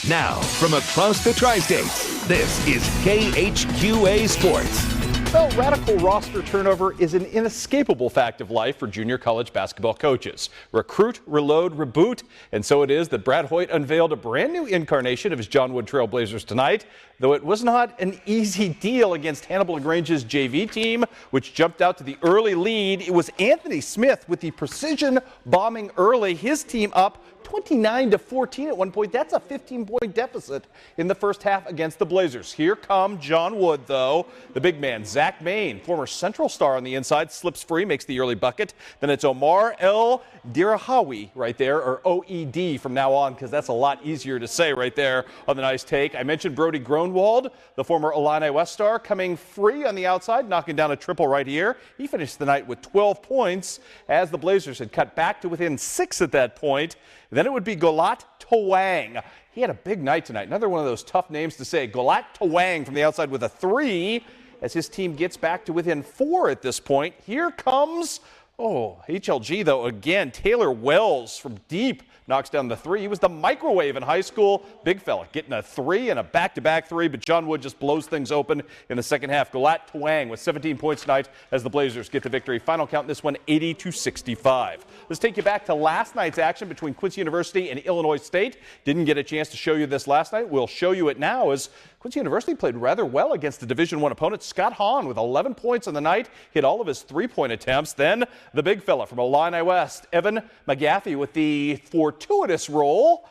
Now, from across the Tri-States, this is KHQA Sports. Well, radical roster turnover is an inescapable fact of life for junior college basketball coaches. Recruit, reload, reboot, and so it is that Brad Hoyt unveiled a brand new incarnation of his John Wood Trailblazers tonight, though it was not an easy deal against Hannibal LaGrange's JV team, which jumped out to the early lead. It was Anthony Smith with the precision bombing early, his team up 29-14 at one point. That's a 15-point deficit in the first half against the Blazers. Here come John Wood, though. The big man, Zach Main, former Central star on the inside, slips free, makes the early bucket. Then it's Omar El Dirahawi right there, or OED from now on, because that's a lot easier to say right there on the nice take. I mentioned Brody Gronwald, the former Illini West star, coming free on the outside, knocking down a triple right here. He finished the night with 12 points as the Blazers had cut back to within 6 at that point. Then it would be Golat Toang. He had a big night tonight. Another one of those tough names to say. Golat Toang from the outside with a 3 as his team gets back to within 4 at this point. Here comes, HLG though again. Taylor Wells from deep knocks down the 3. He was the microwave in high school. Big fella getting a 3 and a back-to-back 3, but John Wood just blows things open in the second half. Golat Toang with 17 points tonight as the Blazers get the victory. Final count in this one, 80-65. Let's take you back to last night's action between Quincy University and Illinois State. Didn't get a chance to show you this last night. We'll show you it now as Quincy University played rather well against the Division I opponent. Scott Hahn with 11 points on the night, hit all of his three-point attempts. Then the big fella from Illini West, Evan McGaffey with the fortuitous roll.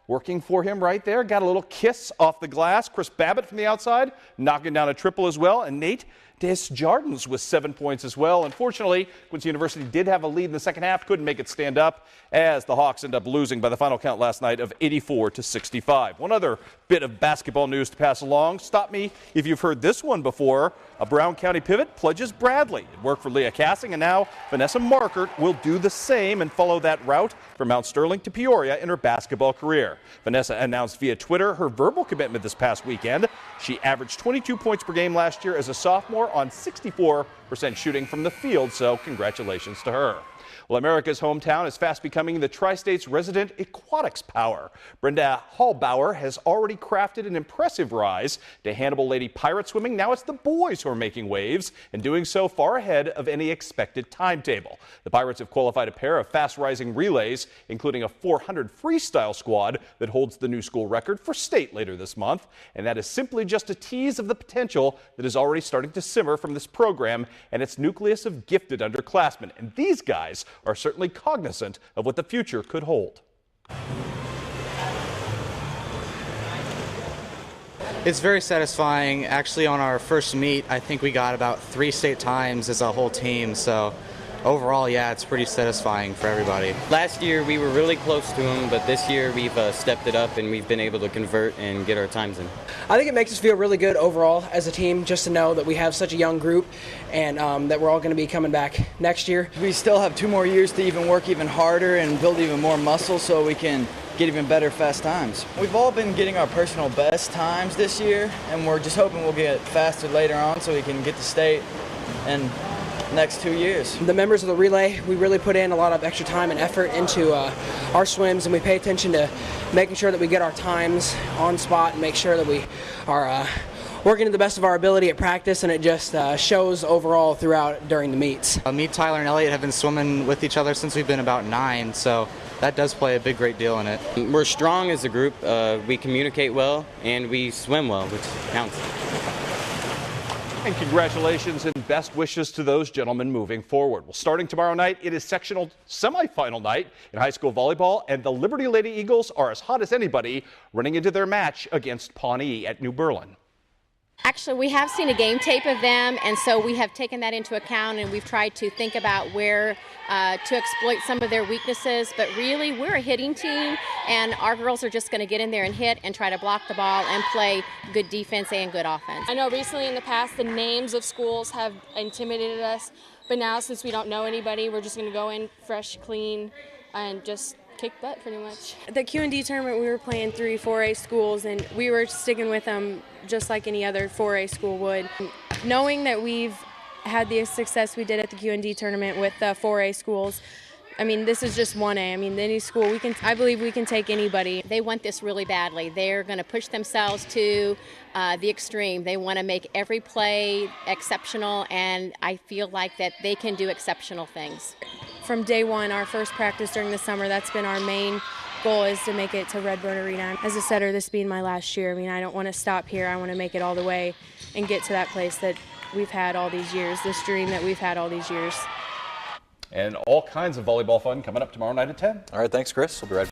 Working for him right there. Got a little kiss off the glass. Chris Babbitt from the outside, knocking down a triple as well. And Nate Desjardins with 7 points as well. Unfortunately, Quincy University did have a lead in the second half. Couldn't make it stand up as the Hawks end up losing by the final count last night of 84-65. One other bit of basketball news to pass along. Stop me if you've heard this one before. A Brown County pivot pledges Bradley. It worked for Leah Cassing, and now Vanessa Markert will do the same and follow that route from Mount Sterling to Peoria in her basketball career. Vanessa announced via Twitter her verbal commitment this past weekend. She averaged 22 points per game last year as a sophomore on 64% shooting from the field, so congratulations to her. Well, America's hometown is fast becoming the Tri-State's resident aquatics power. Brenda Hallbauer has already crafted an impressive rise to Hannibal Lady Pirate Swimming. Now it's the boys who are making waves and doing so far ahead of any expected timetable. The Pirates have qualified a pair of fast-rising relays, including a 400 freestyle squad that holds the new school record for state later this month. And that is simply just a tease of the potential that is already starting to simmer from this program and its nucleus of gifted underclassmen. And these guys are certainly cognizant of what the future could hold. It's very satisfying. Actually, on our first meet, I think we got about 3 state times as a whole team. So overall, yeah, it's pretty satisfying for everybody. Last year, we were really close to them, but this year we've stepped it up and we've been able to convert and get our times in. I think it makes us feel really good overall as a team, just to know that we have such a young group and that we're all going to be coming back next year. We still have 2 more years to even work even harder and build even more muscle so we can get even better fast times. We've all been getting our personal best times this year, and we're just hoping we'll get faster later on so we can get to state and next 2 years. The members of the relay, we really put in a lot of extra time and effort into our swims, and we pay attention to making sure that we get our times on spot and make sure that we are working to the best of our ability at practice, and it just shows overall throughout during the meets. Me, Tyler, and Elliot have been swimming with each other since we've been about 9, so that does play a great deal in it. We're strong as a group. We communicate well and we swim well, which counts. And congratulations and best wishes to those gentlemen moving forward. Well, starting tomorrow night, it is sectional semifinal night in high school volleyball, and the Liberty Lady Eagles are as hot as anybody running into their match against Pawnee at New Berlin. Actually, we have seen a game tape of them, and so we have taken that into account, and we've tried to think about where to exploit some of their weaknesses. But really, we're a hitting team, and our girls are just going to get in there and hit and try to block the ball and play good defense and good offense. I know recently in the past the names of schools have intimidated us, but now since we don't know anybody, we're just going to go in fresh, clean, and just kick butt pretty much. The Q&D tournament, we were playing 3 4A schools, and we were sticking with them just like any other 4A school would. Knowing that we've had the success we did at the Q&D tournament with the 4A schools, I mean, this is just 1A. I mean, any school, I believe we can take anybody. They want this really badly. They're going to push themselves to the extreme. They want to make every play exceptional, and I feel like that they can do exceptional things. From day one, our first practice during the summer, that's been our main goal, is to make it to Redbone Arena. As a setter, this being my last year, I mean, I don't want to stop here. I want to make it all the way and get to that place that we've had all these years, this dream that we've had all these years. And all kinds of volleyball fun coming up tomorrow night at 10. All right, thanks, Chris. We'll be right back.